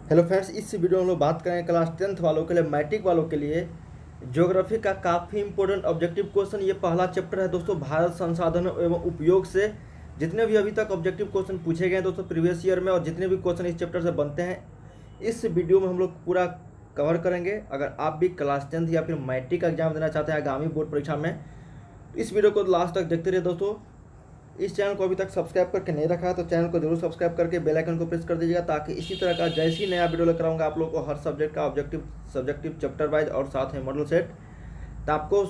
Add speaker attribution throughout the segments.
Speaker 1: Hello friends, इस video में हम लोग बात करेंगे क्लास 10th वालों के लिए, मैट्रिक वालों के लिए ज्योग्राफी का काफ़ी इंपॉर्टेंट ऑब्जेक्टिव क्वेश्चन। ये पहला चैप्टर है दोस्तों, भारत संसाधन एवं उपयोग से। जितने भी अभी तक ऑब्जेक्टिव क्वेश्चन पूछे गए हैं दोस्तों प्रीवियस ईयर में, और जितने भी क्वेश्चन इस चैप्टर से बनते हैं, इस वीडियो में हम लोग पूरा कवर करेंगे। अगर आप भी क्लास 10th या फिर मैट्रिक का एग्जाम देना चाहते हैं आगामी बोर्ड परीक्षा में, तो इस वीडियो को लास्ट तक देखते रहिए दोस्तों। इस चैनल को अभी तक सब्सक्राइब करके नहीं रखा है तो चैनल को जरूर सब्सक्राइब करके बेल आइकन को प्रेस कर दीजिएगा, ताकि इसी तरह का जैसे ही नया वीडियो लेकर आऊँगा आप लोग को हर सब्जेक्ट का ऑब्जेक्टिव सब्जेक्टिव चैप्टर वाइज और साथ में मॉडल सेट, तो आपको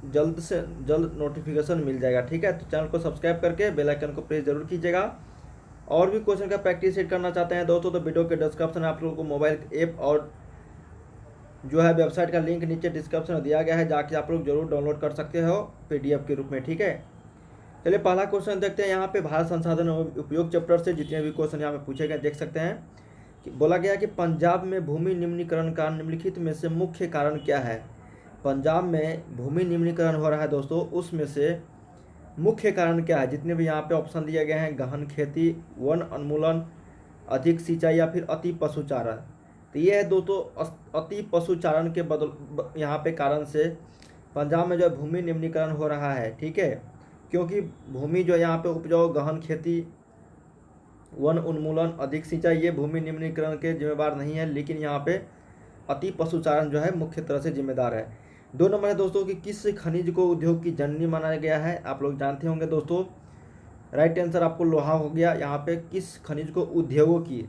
Speaker 1: जल्द से जल्द नोटिफिकेशन मिल जाएगा। ठीक है, तो चैनल को सब्सक्राइब करके बेल आइकन को प्रेस जरूर कीजिएगा। और भी क्वेश्चन का प्रैक्टिस सेट करना चाहते हैं दोस्तों, तो वीडियो के डिस्क्रिप्शन में आप लोगों को मोबाइल ऐप और जो है वेबसाइट का लिंक नीचे डिस्क्रिप्शन में दिया गया है, जाके आप लोग जरूर डाउनलोड कर सकते हो PDF के रूप में। ठीक है, चलिए पहला क्वेश्चन देखते हैं। यहाँ पे भारत संसाधन एवं उपयोग चैप्टर से जितने भी क्वेश्चन यहाँ पे पूछे गए देख सकते हैं कि बोला गया कि पंजाब में भूमि निम्नीकरण का निम्नलिखित में से मुख्य कारण क्या है। पंजाब में भूमि निम्नीकरण हो रहा है दोस्तों, उसमें से मुख्य कारण क्या है। जितने भी यहाँ पे ऑप्शन दिए गए हैं, गहन खेती, वन उन्मूलन, अधिक सिंचाई या फिर अति पशुचारण। तो ये है दोस्तों अति पशुचारण के बदल यहाँ पे कारण से पंजाब में जो है भूमि निम्नीकरण हो रहा है। ठीक है, क्योंकि भूमि जो यहाँ पे उपजाऊ, गहन खेती, वन उन्मूलन, अधिक सिंचाई, ये भूमि निम्नीकरण के जिम्मेदार नहीं है, लेकिन यहाँ पे अति पशुचारण जो है मुख्य तरह से जिम्मेदार है। 2 नंबर है दोस्तों कि किस खनिज को उद्योग की जननी माना गया है। आप लोग जानते होंगे दोस्तों, राइट आंसर आपको लोहा हो गया। यहाँ पे किस खनिज को उद्योगों की,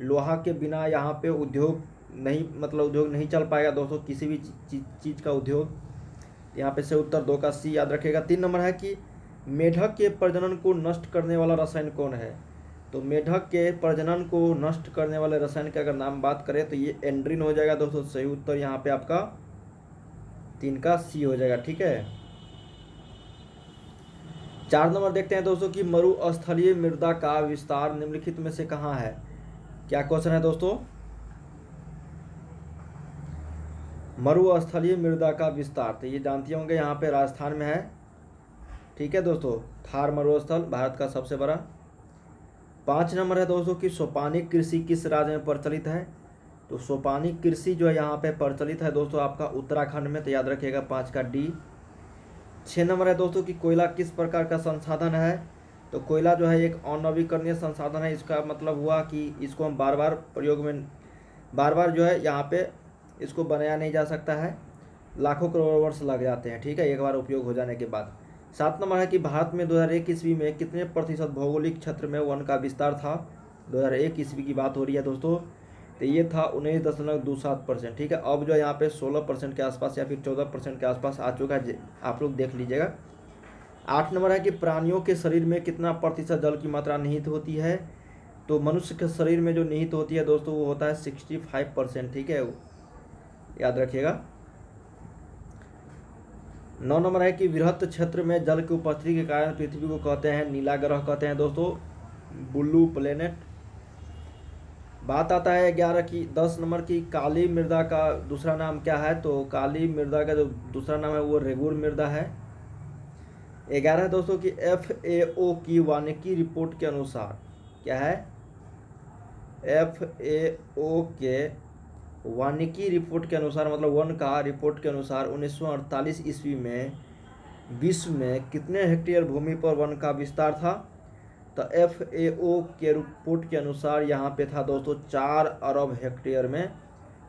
Speaker 1: लोहा के बिना यहाँ पे उद्योग नहीं, मतलब उद्योग नहीं चल पाएगा दोस्तों, किसी भी चीज़ का उद्योग। यहाँ पे से उत्तर 2 का C याद रखेगा। 3 नंबर है कि मेढक के प्रजनन को नष्ट करने वाला रसायन कौन है। तो मेढक के प्रजनन को नष्ट करने वाले रसायन के अगर नाम बात करें तो ये एंड्रीन हो जाएगा दोस्तों। सही उत्तर यहाँ पे आपका 3 का C हो जाएगा। ठीक है, 4 नंबर देखते हैं दोस्तों कि मरुस्थलीय मृदा का विस्तार निम्नलिखित में से कहाँ है। क्या क्वेश्चन है दोस्तों, मरुस्थलीय मृदा का विस्तार। तो ये जानते होंगे यहाँ पे राजस्थान में है। ठीक है दोस्तों, थार मरुस्थल भारत का सबसे बड़ा। 5 नंबर है दोस्तों कि सोपानिक कृषि किस राज्य में प्रचलित है। तो सोपानिक कृषि जो है यहाँ पे प्रचलित है दोस्तों आपका उत्तराखंड में, तो याद रखिएगा 5 का D। 6 नंबर है दोस्तों कि कोयला किस प्रकार का संसाधन है। तो कोयला जो है एक अनवीकरणीय संसाधन है। इसका मतलब हुआ कि इसको हम बार बार प्रयोग में, बार बार जो है यहाँ पे इसको बनाया नहीं जा सकता है, लाखों करोड़ वर्ष लग जाते हैं। ठीक है, एक बार उपयोग हो जाने के बाद। 7 नंबर है कि भारत में 2001 ईस्वी में कितने प्रतिशत भौगोलिक क्षेत्र में वन का विस्तार था। 2001 ईस्वी की बात हो रही है दोस्तों, तो ये था 19.27%। ठीक है, अब जो यहाँ पे 16% के आसपास या फिर 14% के आसपास आ चुका है, आप लोग देख लीजिएगा। 8 नंबर है कि प्राणियों के शरीर में कितना प्रतिशत जल की मात्रा निहित होती है। तो मनुष्य के शरीर में जो निहित होती है दोस्तों वो होता है 65%। ठीक है, याद रखिएगा। 9 नंबर है कि वृहत क्षेत्र में जल की उपस्थिति के कारण पृथ्वी को कहते हैं नीला ग्रह, कहते हैं दोस्तों ब्लू प्लेनेट। बात आता है 10 नंबर की काली मृदा का दूसरा नाम क्या है। तो काली मृदा का जो दूसरा नाम है वो रेगुर मृदा है। 11 दोस्तों की FAO की वानिकी रिपोर्ट के अनुसार, क्या है, FAO के वानिकी रिपोर्ट के अनुसार, मतलब वन का रिपोर्ट के अनुसार 1948 ईस्वी में विश्व में कितने हेक्टेयर भूमि पर वन का विस्तार था। तो FAO के रिपोर्ट के अनुसार यहाँ पे था दोस्तों 4 अरब हेक्टेयर में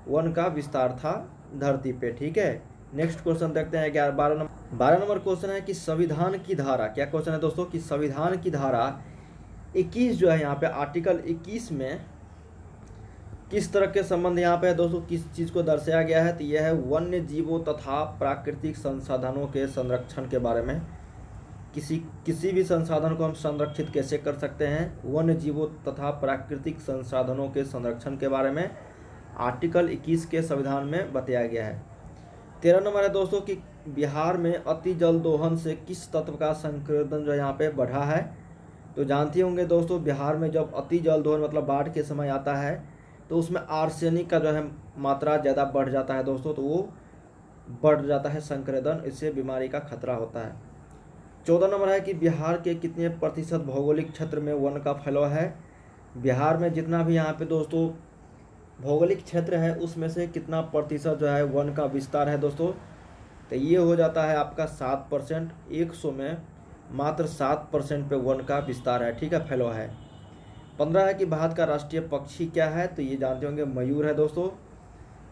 Speaker 1: वन का विस्तार था धरती पे। ठीक है, नेक्स्ट क्वेश्चन देखते हैं 12 नंबर क्वेश्चन है कि संविधान की धारा, क्या क्वेश्चन है दोस्तों कि संविधान की धारा 21 जो है यहाँ पे आर्टिकल 21 में किस तरह के संबंध यहाँ पे है दोस्तों, किस चीज़ को दर्शाया गया है। तो यह है वन्य जीवों तथा प्राकृतिक संसाधनों के संरक्षण के बारे में। किसी भी संसाधन को हम संरक्षित कैसे कर सकते हैं, वन्य जीवों तथा प्राकृतिक संसाधनों के संरक्षण के बारे में आर्टिकल 21 के संविधान में बताया गया है। 13 नंबर है दोस्तों कि बिहार में अति जल दोहन से किस तत्व का संकेंद्रण जो यहाँ पे बढ़ा है। तो जानते होंगे दोस्तों, बिहार में जब अति जल दोहन मतलब बाढ़ के समय आता है तो उसमें आर्सेनिक का जो है मात्रा ज़्यादा बढ़ जाता है दोस्तों, तो वो बढ़ जाता है संक्रेदन, इससे बीमारी का खतरा होता है। 14 नंबर है कि बिहार के कितने प्रतिशत भौगोलिक क्षेत्र में वन का फैलाव है। बिहार में जितना भी यहाँ पे दोस्तों भौगोलिक क्षेत्र है उसमें से कितना प्रतिशत जो है वन का विस्तार है दोस्तों? तो ये हो जाता है आपका 7%। 100 में मात्र 7% पे वन का विस्तार है, ठीक है, फैला है। 15 है कि भारत का राष्ट्रीय पक्षी क्या है? तो ये जानते होंगे मयूर है दोस्तों।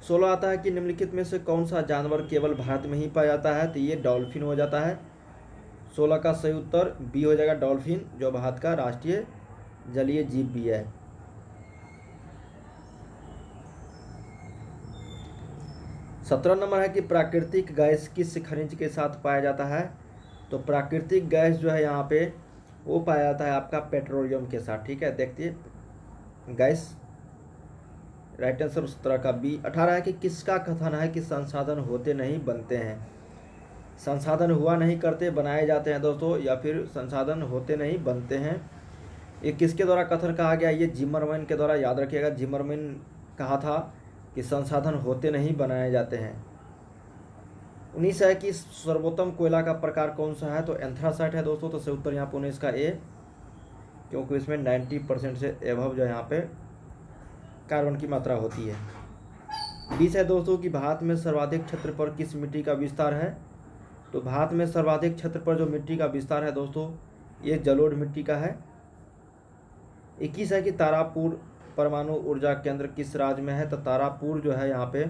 Speaker 1: 16 आता है कि निम्नलिखित में से कौन सा जानवर केवल भारत में ही पाया जाता है? तो ये डॉल्फिन हो जाता है। 16 का सही उत्तर बी हो जाएगा, डॉल्फिन, जो भारत का राष्ट्रीय जलीय जीव भी है। 17 नंबर है कि प्राकृतिक गैस किस खनिज के साथ पाया जाता है? तो प्राकृतिक गैस जो है यहाँ पे वो पाया जाता है आपका पेट्रोलियम के साथ, ठीक है। देखिए गैस, राइट आंसर 17 का बी। 18 है कि किसका कथन है कि संसाधन होते नहीं बनते हैं? संसाधन हुआ नहीं करते, बनाए जाते हैं दोस्तों, या फिर संसाधन होते नहीं बनते हैं। ये किसके द्वारा कथन कहा गया? ये जिमरमैन के द्वारा, याद रखिएगा, जिमरमैन कहा था कि संसाधन होते नहीं बनाए जाते हैं। 19 है कि सर्वोत्तम कोयला का प्रकार कौन सा है? तो एंथ्रासाइट है दोस्तों, तो सही उत्तर यहाँ पे 19 का ए, क्योंकि इसमें 90% से एबव जो यहाँ पे कार्बन की मात्रा होती है। 20 है दोस्तों कि भारत में सर्वाधिक क्षेत्र पर किस मिट्टी का विस्तार है? तो भारत में सर्वाधिक क्षेत्र पर जो मिट्टी का विस्तार है दोस्तों, ये जलोढ़ मिट्टी का है। 21 है कि तारापुर परमाणु ऊर्जा केंद्र किस राज्य में है? तो तारापुर जो है यहाँ पे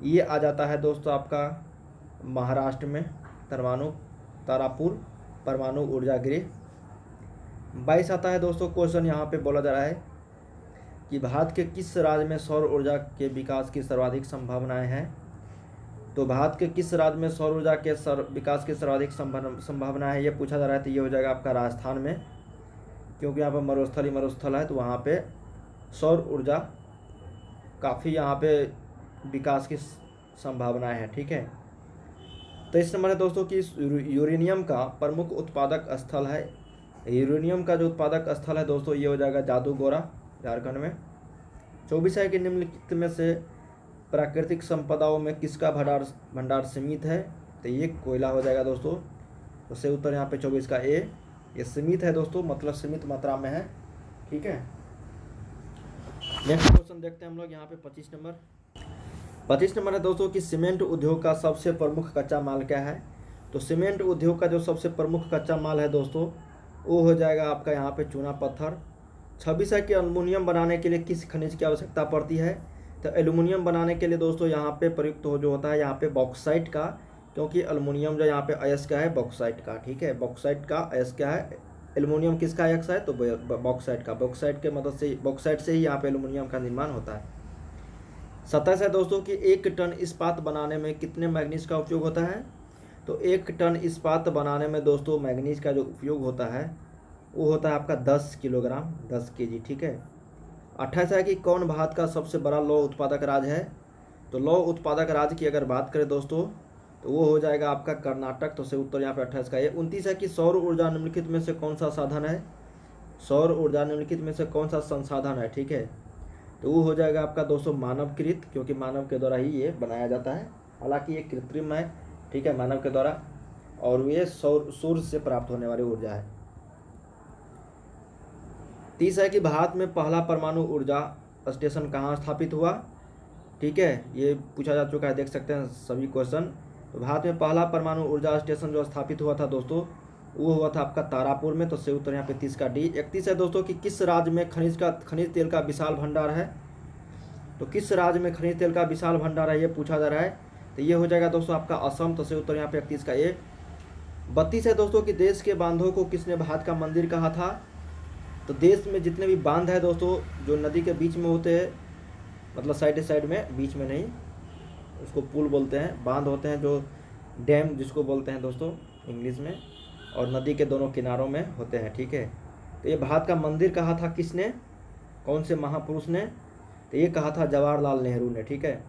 Speaker 1: ये आ जाता है दोस्तों आपका महाराष्ट्र में, तारापुर परमाणु ऊर्जा गृह। 22 आता है दोस्तों क्वेश्चन, यहाँ पे बोला जा रहा है कि भारत के किस राज्य में सौर ऊर्जा के विकास की सर्वाधिक संभावनाएं हैं? तो भारत के किस राज्य में सौर ऊर्जा के विकास की सर्वाधिक संभावना है, ये पूछा जा रहा है। तो ये हो जाएगा आपका राजस्थान में, क्योंकि यहाँ पर मरुस्थल ही मरुस्थल है, तो वहाँ पे सौर ऊर्जा काफ़ी यहाँ पे विकास की संभावनाएं हैं, ठीक है। तो इस नंबर है दोस्तों कि यूरेनियम का प्रमुख उत्पादक स्थल है। यूरेनियम का जो उत्पादक स्थल है दोस्तों, ये हो जाएगा जादूगोरा, झारखंड में। 24 है कि निम्नलिखित में से प्राकृतिक संपदाओं में किसका भंडार सीमित है? तो ये कोयला हो जाएगा दोस्तों, तो सही उत्तर यहाँ पे 24 का ए। ये सीमित है दोस्तों, मतलब सीमित मात्रा में है, ठीक है। नेक्स्ट क्वेश्चन देखते हैं हम लोग यहाँ पे 25 नंबर है दोस्तों कि सीमेंट उद्योग का सबसे प्रमुख कच्चा माल क्या है? तो सीमेंट उद्योग का जो सबसे प्रमुख कच्चा माल है दोस्तों, वो हो जाएगा आपका यहाँ पे चूना पत्थर। 26 है कि एल्युमिनियम बनाने के लिए किस खनिज की आवश्यकता पड़ती है? तो एल्युमिनियम बनाने के लिए दोस्तों यहाँ पे प्रयुक्त हो जो होता है यहाँ पे बॉक्साइट का, क्योंकि एल्युमिनियम जो यहाँ पे अयस्क है बॉक्साइट का, ठीक है। बॉक्साइट का अयस्क क्या है? एल्युमिनियम किसका अयस्क है? तो बॉक्साइट का। बॉक्साइट के मदद से, बॉक्साइट से ही यहाँ पे एल्युमिनियम का निर्माण होता है। 27 है दोस्तों कि 1 टन इस्पात बनाने में कितने मैग्नीज का उपयोग होता है? तो 1 टन इस्पात बनाने में दोस्तों मैग्नीज का जो उपयोग होता है वो होता है आपका 10 किलोग्राम, 10 केजी, ठीक है। 28 है कि कौन भारत का सबसे बड़ा लौह उत्पादक राज्य है? तो लौह उत्पादक राज्य की अगर बात करें दोस्तों, तो वो हो जाएगा आपका कर्नाटक, तो सही उत्तर यहाँ पे 28 का है। 29 है कि सौर ऊर्जा निम्नलिखित में से कौन सा साधन है? सौर ऊर्जा निम्नलिखित में से कौन सा संसाधन है, ठीक है। तो वो हो जाएगा आपका दोस्तों मानवकृत, क्योंकि मानव के द्वारा ही ये बनाया जाता है। हालांकि ये कृत्रिम है, ठीक है, मानव के द्वारा, और ये सूर्य से प्राप्त होने वाली ऊर्जा है। 30 है कि भारत में पहला परमाणु ऊर्जा स्टेशन कहाँ स्थापित हुआ? ठीक है, ये पूछा जा चुका है, देख सकते हैं सभी क्वेश्चन। तो भारत में पहला परमाणु ऊर्जा स्टेशन जो स्थापित हुआ था दोस्तों, वो हुआ था आपका तारापुर में, तो सही उत्तर यहाँ पे 30 का डी। 31 है दोस्तों कि किस राज्य में खनिज तेल का विशाल भंडार है? तो किस राज्य में खनिज तेल का विशाल भंडार है, ये पूछा जा रहा है। तो ये हो जाएगा दोस्तों आपका असम, तो सही उत्तर यहाँ पे 31 का ए। 32 है दोस्तों कि देश के बांधों को किसने भारत का मंदिर कहा था? तो देश में जितने भी बांध है दोस्तों, जो नदी के बीच में होते हैं, मतलब साइड में, बीच में नहीं, उसको पुल बोलते हैं। बांध होते हैं जो डैम जिसको बोलते हैं दोस्तों इंग्लिश में, और नदी के दोनों किनारों में होते हैं, ठीक है। तो ये भारत का मंदिर कहा था किसने, कौन से महापुरुष ने? तो ये कहा था जवाहरलाल नेहरू ने, ठीक है।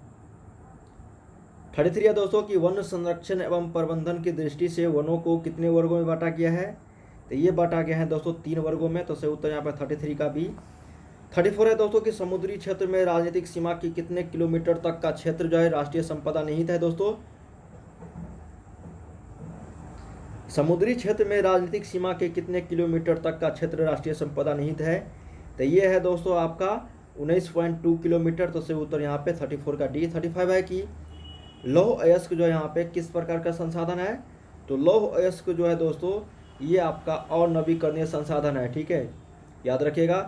Speaker 1: 33 है दोस्तों कि वन संरक्षण एवं प्रबंधन की दृष्टि से वनों को कितने वर्गों में बांटा गया है? तो ये बांटा गया है दोस्तों 3 वर्गों में, तो सही उत्तर यहाँ पर 33 का बी। 34 है दोस्तों कि समुद्री क्षेत्र में राजनीतिक सीमा की कितने किलोमीटर तक का क्षेत्र जो है राष्ट्रीय संपदा निहित है दोस्तों? समुद्री क्षेत्र में राजनीतिक सीमा के कितने किलोमीटर तक का क्षेत्र राष्ट्रीय संपदा निहित है? तो ये है दोस्तों आपका 19.2 किलोमीटर। तो सही उत्तर यहाँ पे 34 का डी। 35 है कि लौह अयस्क जो है यहाँ पे किस प्रकार का संसाधन है, तो लौह अयस्क जो है दोस्तों ये आपका अनवीकरणीय संसाधन है, ठीक है, याद रखिएगा।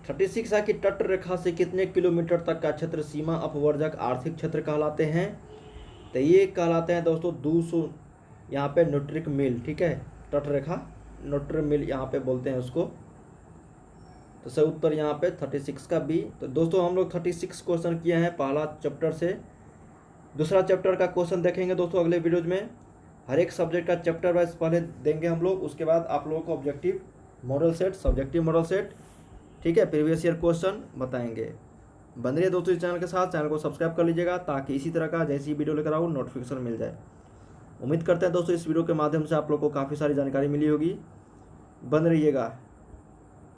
Speaker 1: 36 है कि तट रेखा से कितने किलोमीटर तक का क्षेत्र सीमा अपवर्जक आर्थिक क्षेत्र कहलाते हैं, तो ये कहलाते हैं दोस्तों 200 यहाँ पे न्यूट्रिक मील, ठीक है, तट रेखा न्यूट्रिक मील यहाँ पे बोलते हैं उसको। तो सही उत्तर यहाँ पे 36 का बी। तो दोस्तों हम लोग 36 क्वेश्चन किए हैं पहला चैप्टर से। दूसरा चैप्टर का क्वेश्चन देखेंगे दोस्तों अगले वीडियोज में। हर एक सब्जेक्ट का चैप्टर वाइज पहले देंगे हम लोग, उसके बाद आप लोगों को objective model set, subjective model set, ठीक है, प्रीवियस ईयर क्वेश्चन बताएंगे। बन रहिए दोस्तों इस चैनल के साथ, चैनल को सब्सक्राइब कर लीजिएगा ताकि इसी तरह का जैसी वीडियो लेकर आऊँ नोटिफिकेशन मिल जाए। उम्मीद करते हैं दोस्तों इस वीडियो के माध्यम से आप लोग को काफ़ी सारी जानकारी मिली होगी। बन रहिएगा।